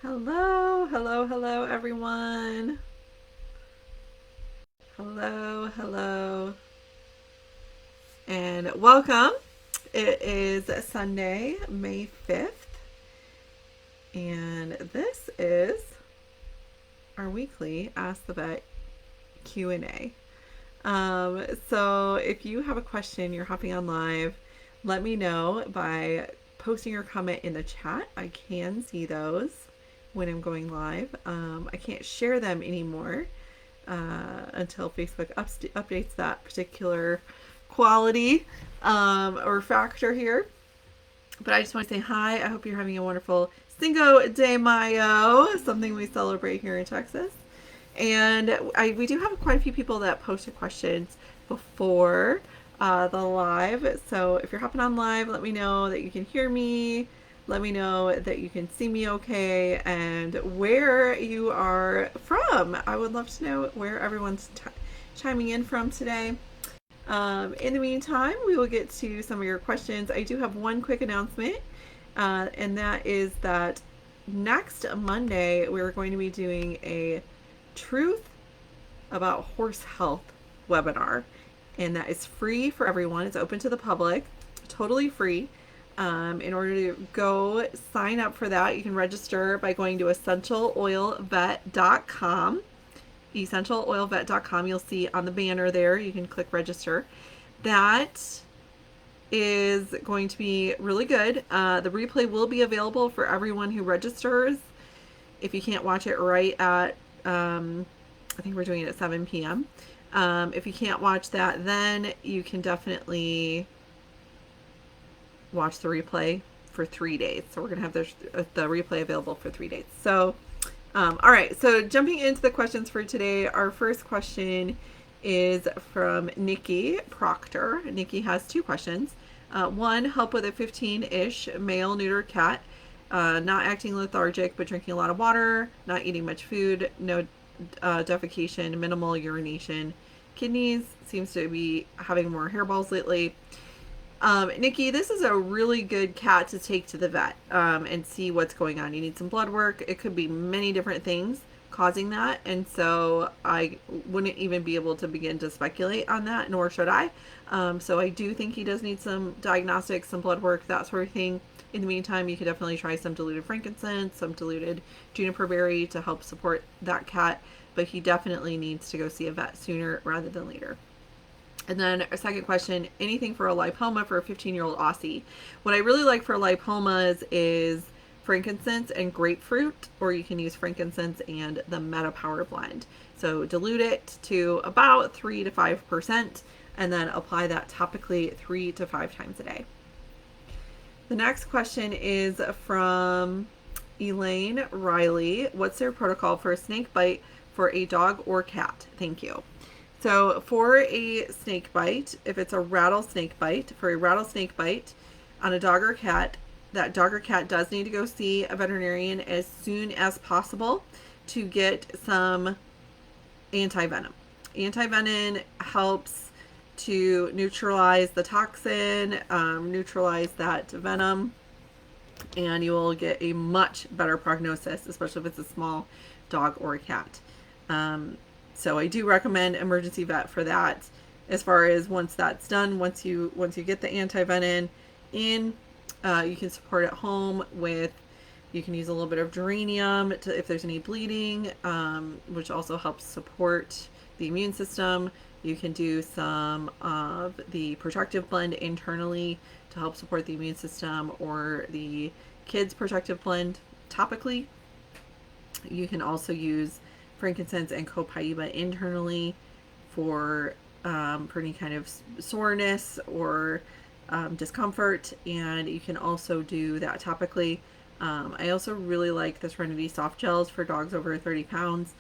Hello, hello, hello, everyone. Hello, hello, and welcome. It is Sunday, May 5th, and this is our weekly Ask the Vet Q&A. So if you have a question, you're hopping on live, let me know by posting your comment in the chat. I can see those when I'm going live. I can't share them anymore until Facebook updates that particular quality or factor here. But I just want to say hi. I hope you're having a wonderful Cinco de Mayo, something we celebrate here in Texas. And we do have quite a few people that posted questions before the live. So if you're hopping on live, let me know that you can hear me. Let me know that you can see me okay and where you are from. I would love to know where everyone's chiming in from today. In the meantime, we will get to some of your questions. I do have one quick announcement, and that is that next Monday, we're going to be doing a truth about horse health webinar, and that is free for everyone. It's open to the public, totally free. In order to go sign up for that, you can register by going to essentialoilvet.com. essentialoilvet.com. You'll see on the banner there, you can click register. That is going to be really good. The replay will be available for everyone who registers. If you can't watch it right at, I think we're doing it at 7 p.m. If you can't watch that, then you can definitely watch the replay for 3 days. So we're going to have the replay available for 3 days. So, all right. So jumping into the questions for today, our first question is from Nikki Proctor. Nikki has two questions. One, help with a 15-ish male neutered cat, not acting lethargic, but drinking a lot of water, not eating much food, no defecation, minimal urination. Kidneys, seems to be having more hairballs lately. Nikki, this is a really good cat to take to the vet and see what's going on. You need some blood work. It could be many different things causing that, and so I wouldn't even be able to begin to speculate on that, nor should I. So I do think he does need some diagnostics, some blood work, that sort of thing. In the meantime, you could definitely try some diluted frankincense, some diluted juniper berry to help support that cat, but he definitely needs to go see a vet sooner rather than later. And then a second question, anything for a lipoma for a 15-year-old Aussie? What I really like for lipomas is frankincense and grapefruit, or you can use frankincense and the Meta Power blend. So dilute it to about 3 to 5% and then apply that topically 3 to 5 times a day. The next question is from Elaine Riley. What's their protocol for a snake bite for a dog or cat? Thank you. So for a snake bite, if it's a rattlesnake bite, for a rattlesnake bite on a dog or cat, that dog or cat does need to go see a veterinarian as soon as possible to get some anti-venom. Anti-venom helps to neutralize the toxin, neutralize that venom, and you will get a much better prognosis, especially if it's a small dog or a cat. So I do recommend emergency vet for that. As far as once that's done, once you get the anti-venom in, you can support at home with, you can use a little bit of geranium if there's any bleeding, which also helps support the immune system. You can do some of the protective blend internally to help support the immune system, or the kids protective blend topically. You can also use frankincense and copaiba internally for any kind of soreness or discomfort, and you can also do that topically. I also really like the Serenity soft gels for dogs over 30 pounds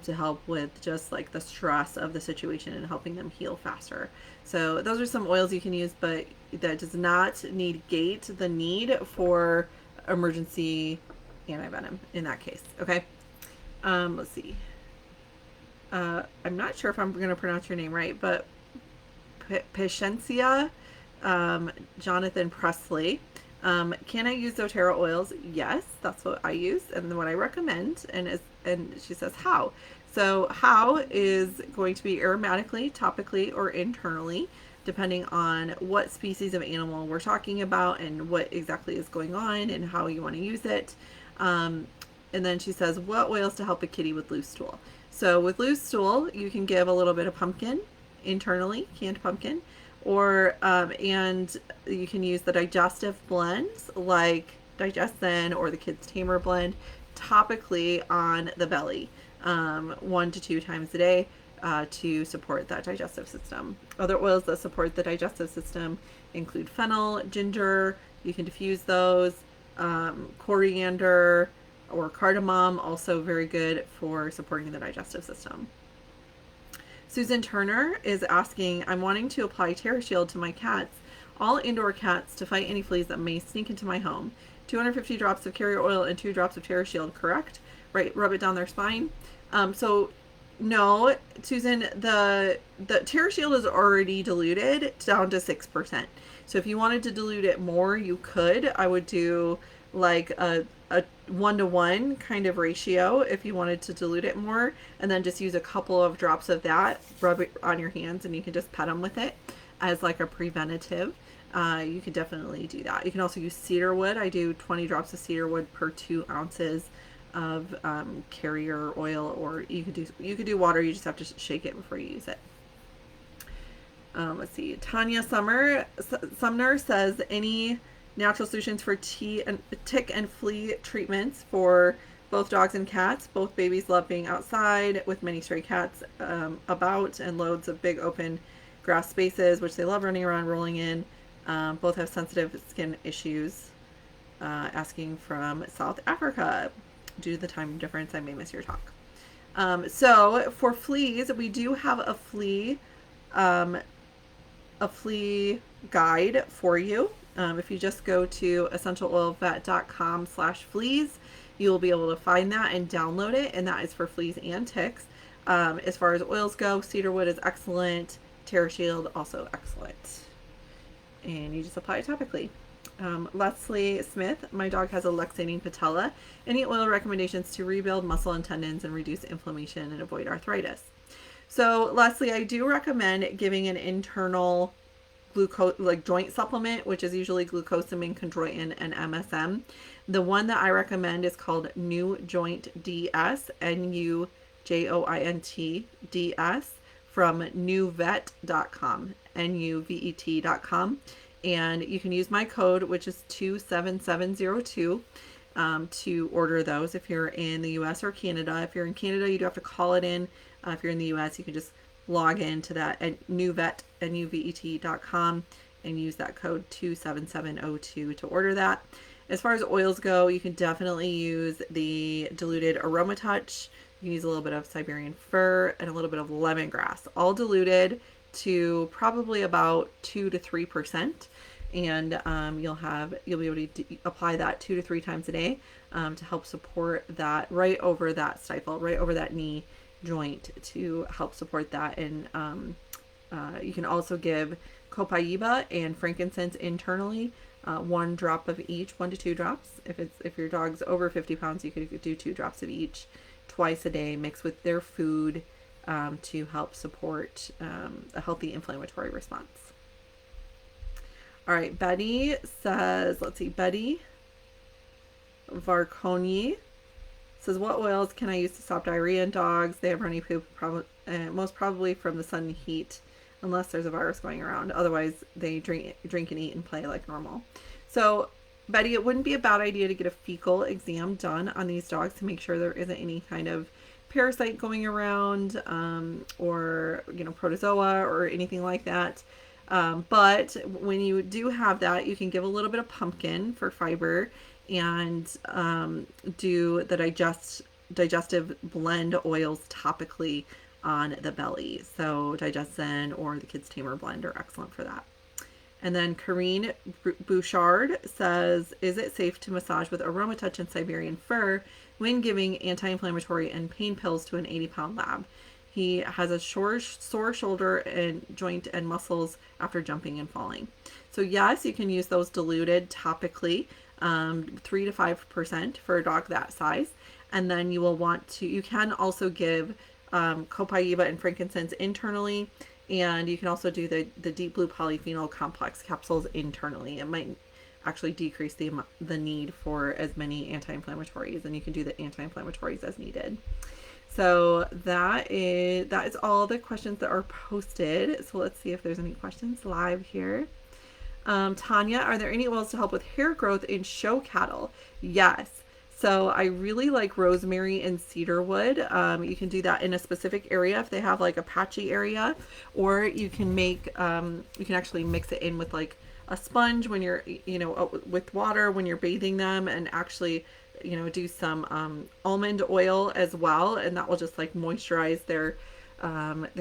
to help with just like the stress of the situation and helping them heal faster. So those are some oils you can use, but that does not negate the need for emergency anti-venom in that case. Okay. Let's see. I'm not sure if I'm going to pronounce your name right, but Patientia, Jonathan Presley. Can I use doTERRA oils? Yes, that's what I use and what I recommend. And she says how. So how is going to be aromatically, topically, or internally, depending on what species of animal we're talking about and what exactly is going on and how you want to use it. And then she says, what oils to help a kitty with loose stool? So with loose stool, you can give a little bit of pumpkin internally, canned pumpkin, or and you can use the digestive blends like Digest Zen or the Kids Tamer blend topically on the belly 1 to 2 times a day to support that digestive system. Other oils that support the digestive system include fennel, ginger. You can diffuse those. Coriander or cardamom, also very good for supporting the digestive system. Susan Turner is asking, I'm wanting to apply TerraShield to my cats, all indoor cats, to fight any fleas that may sneak into my home. 250 drops of carrier oil and 2 drops of TerraShield, correct? Right, rub it down their spine. So no, Susan, the TerraShield is already diluted down to 6%. So if you wanted to dilute it more, you could. I would do like a 1-to-1 kind of ratio if you wanted to dilute it more, and then just use a couple of drops of that, rub it on your hands, and you can just pet them with it as like a preventative. You can definitely do that. You can also use cedarwood. I do 20 drops of cedarwood per 2 ounces of carrier oil, or you could do water. You just have to shake it before you use it. Let's see. Tanya Sumner says, any natural solutions for tick and flea treatments for both dogs and cats. Both babies love being outside with many stray cats about and loads of big open grass spaces, which they love running around, rolling in. Both have sensitive skin issues. Asking from South Africa. Due to the time difference, I may miss your talk. So for fleas, we do have a flea guide for you. If you just go to essentialoilvet.com/fleas, you will be able to find that and download it, and that is for fleas and ticks. As far as oils go, cedarwood is excellent, TerraShield also excellent, and you just apply it topically. Leslie Smith, my dog has a luxating patella. Any oil recommendations to rebuild muscle and tendons and reduce inflammation and avoid arthritis? So Leslie, I do recommend giving an internal glucose, like joint supplement, which is usually glucosamine, chondroitin, and MSM. The one that I recommend is called New Joint DS, NUJOINT-DS, from nuvet.com, NUVET.com. And you can use my code, which is 27702, to order those if you're in the US or Canada. If you're in Canada, you do have to call it in. If you're in the US, you can just log into that at nuvet.com and use that code 27702 to order that. As far as oils go, you can definitely use the diluted AromaTouch. You can use a little bit of Siberian Fir and a little bit of lemongrass, all diluted to probably about 2 to 3%, and you'll be able to apply that 2 to 3 times a day to help support that right over that stifle, right over that knee joint, to help support that. And you can also give copaiba and frankincense internally, 1 drop of each, 1 to 2 drops. If your dog's over 50 pounds, you could do 2 drops of each twice a day, mixed with their food, to help support a healthy inflammatory response. All right, Betty says, Betty Varconi says, what oils can I use to stop diarrhea in dogs? They have runny poop, most probably from the sun and heat, unless there's a virus going around. Otherwise, they drink and eat and play like normal. So, Betty, it wouldn't be a bad idea to get a fecal exam done on these dogs to make sure there isn't any kind of parasite going around, or protozoa or anything like that. But when you do have that, you can give a little bit of pumpkin for fiber and do the digestive blend oils topically on the belly. So Digest Zen or the Kids Tamer blend are excellent for that. And then Corrine Bouchard says, is it safe to massage with AromaTouch and Siberian Fir when giving anti-inflammatory and pain pills to an 80-pound lab? He has a sore shoulder and joint and muscles after jumping and falling. So yes, you can use those diluted topically, 3 to 5% for a dog that size. And then you will want to, you can also give copaiba and frankincense internally, and you can also do the deep blue polyphenol complex capsules internally. It might actually decrease the need for as many anti-inflammatories, and you can do the anti-inflammatories as needed. So that is all the questions that are posted. So let's see if there's any questions live here. Tanya, are there any oils to help with hair growth in show cattle? Yes. So I really like rosemary and cedarwood. You can do that in a specific area if they have like a patchy area, or you can make, you can actually mix it in with like a sponge when you're, with water when you're bathing them, and actually, do some almond oil as well, and that will just like moisturize their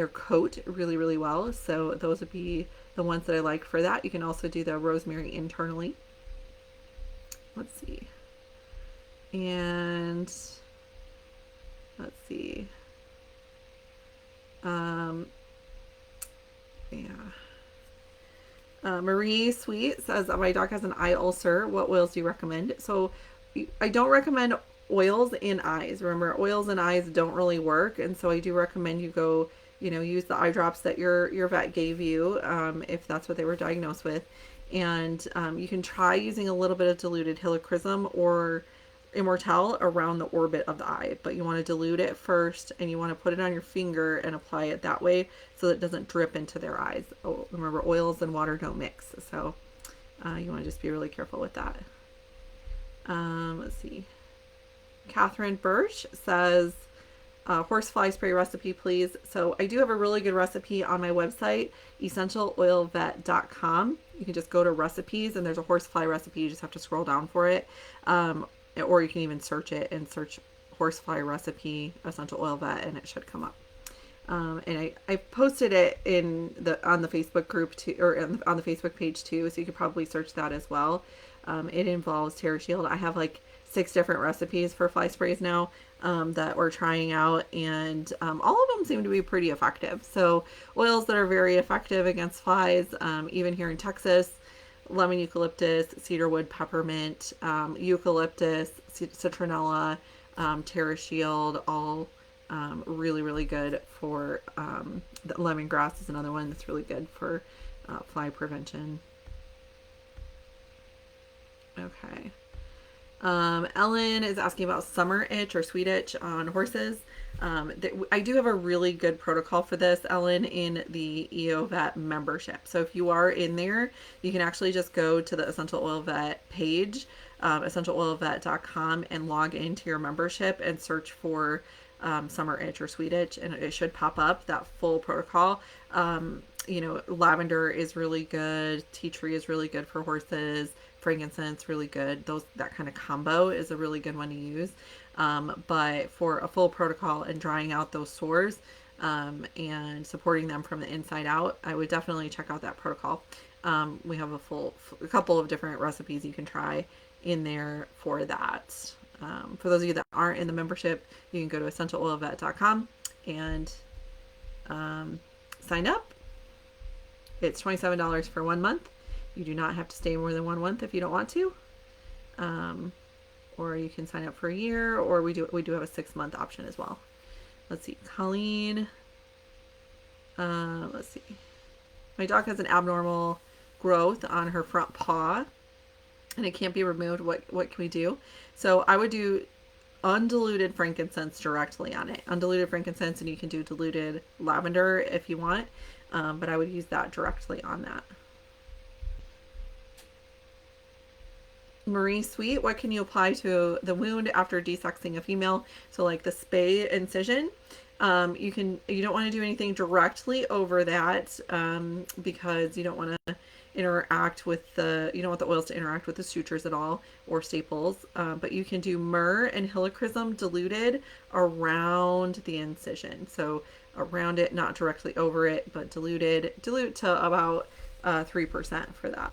coat really, really well. So those would be the ones that I like for that. You can also do the rosemary internally. Let's see. And let's see. Marie Sweet says, my dog has an eye ulcer. What oils do you recommend? So I don't recommend oils in eyes. Remember, oils in eyes don't really work. And so I do recommend you go, use the eye drops that your vet gave you, if that's what they were diagnosed with. And you can try using a little bit of diluted helichrysum or Immortelle around the orbit of the eye, but you want to dilute it first, and you want to put it on your finger and apply it that way so that it doesn't drip into their eyes. Oh, remember, oils and water don't mix, so you want to just be really careful with that. Let's see. Catherine Birch says, horsefly spray recipe, please. So I do have a really good recipe on my website, essentialoilvet.com. You can just go to recipes, and there's a horsefly recipe. You just have to scroll down for it. Or you can even search it and search horsefly recipe essential oil vet, and it should come up. And I posted it on the Facebook group too, or on the Facebook page too, so you could probably search that as well. It involves TerraShield. I have like 6 different recipes for fly sprays now that we're trying out, and all of them seem to be pretty effective. So oils that are very effective against flies, even here in Texas: lemon eucalyptus, cedarwood peppermint, eucalyptus, citronella, TerraShield, all really, really good for, the lemongrass is another one that's really good for fly prevention. Okay. Ellen is asking about summer itch or sweet itch on horses. I do have a really good protocol for this, Ellen, in the EO Vet membership. So if you are in there, you can actually just go to the Essential Oil Vet page, essentialoilvet.com, and log into your membership and search for summer itch or sweet itch, and it should pop up that full protocol. Lavender is really good. Tea tree is really good for horses. Frankincense, really good. That kind of combo is a really good one to use. But for a full protocol and drying out those sores and supporting them from the inside out, I would definitely check out that protocol. We have a couple of different recipes you can try in there for that. For those of you that aren't in the membership, you can go to essentialoilvet.com and sign up. It's $27 for 1 month. You do not have to stay more than 1 month if you don't want to. Or you can sign up for a year, or we do have a 6-month option as well. Let's see, Colleen. Let's see. My dog has an abnormal growth on her front paw, and it can't be removed. What can we do? So I would do undiluted frankincense directly on it. Undiluted frankincense, and you can do diluted lavender if you want. But I would use that directly on that. Marie Sweet, what can you apply to the wound after desexing a female? So like the spay incision, you don't want to do anything directly over that, because you don't want to interact with you don't want the oils to interact with the sutures at all, or staples. But you can do myrrh and helichrysum diluted around the incision. So around it, not directly over it, but dilute to about 3% for that.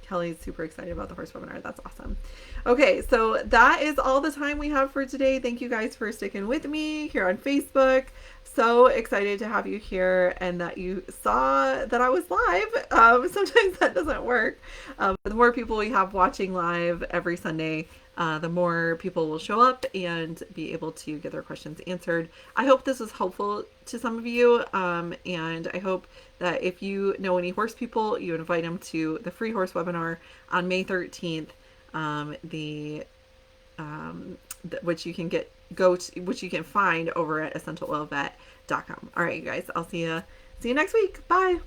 Kelly's super excited about the horse webinar. That's awesome. Okay, so that is all the time we have for today. Thank you guys for sticking with me here on Facebook. So excited to have you here and that you saw that I was live. Sometimes that doesn't work. The more people we have watching live every Sunday, the more people will show up and be able to get their questions answered. I hope this was helpful to some of you, and I hope that if you know any horse people, you invite them to the free horse webinar on May 13th, which you can which you can find over at essentialoilvet.com. All right, you guys, I'll see you next week. Bye.